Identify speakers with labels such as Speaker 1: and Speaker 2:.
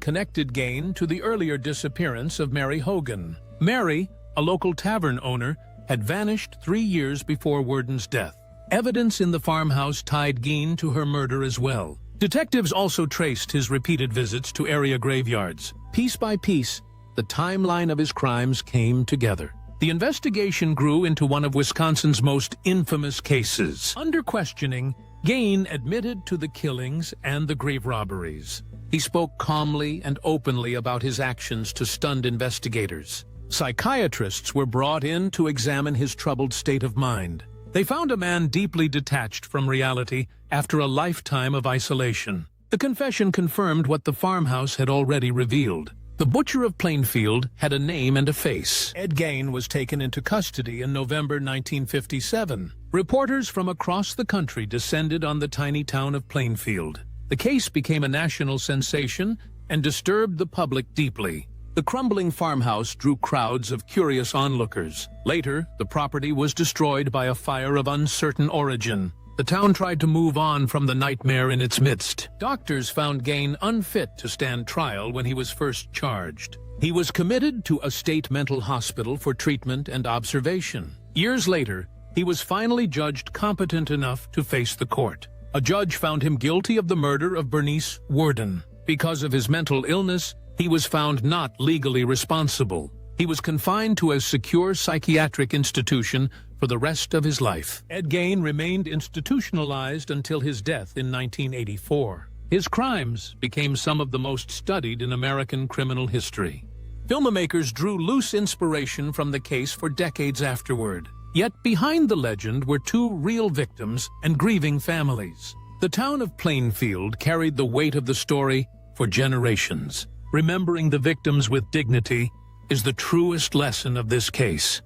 Speaker 1: connected Gein to the earlier disappearance of Mary Hogan. Mary, a local tavern owner, had vanished 3 years before Worden's death. Evidence in the farmhouse tied Gein to her murder as well. Detectives also traced his repeated visits to area graveyards. Piece by piece, the timeline of his crimes came together. The investigation grew into one of Wisconsin's most infamous cases. Under questioning, Gein admitted to the killings and the grave robberies. He spoke calmly and openly about his actions to stunned investigators. Psychiatrists were brought in to examine his troubled state of mind. They found a man deeply detached from reality after a lifetime of isolation. The confession confirmed what the farmhouse had already revealed. The butcher of Plainfield had a name and a face. Ed Gein was taken into custody in November 1957. Reporters from across the country descended on the tiny town of Plainfield. The case became a national sensation and disturbed the public deeply. The crumbling farmhouse drew crowds of curious onlookers. Later, the property was destroyed by a fire of uncertain origin. The town tried to move on from the nightmare in its midst. Doctors found Gein unfit to stand trial when he was first charged. He was committed to a state mental hospital for treatment and observation. Years later, he was finally judged competent enough to face the court. A judge found him guilty of the murder of Bernice Worden. Because of his mental illness, he was found not legally responsible. He was confined to a secure psychiatric institution for the rest of his life. Ed Gein remained institutionalized until his death in 1984. His crimes became some of the most studied in American criminal history. Filmmakers drew loose inspiration from the case for decades afterward. Yet behind the legend were two real victims and grieving families. The town of Plainfield carried the weight of the story for generations. Remembering the victims with dignity is the truest lesson of this case.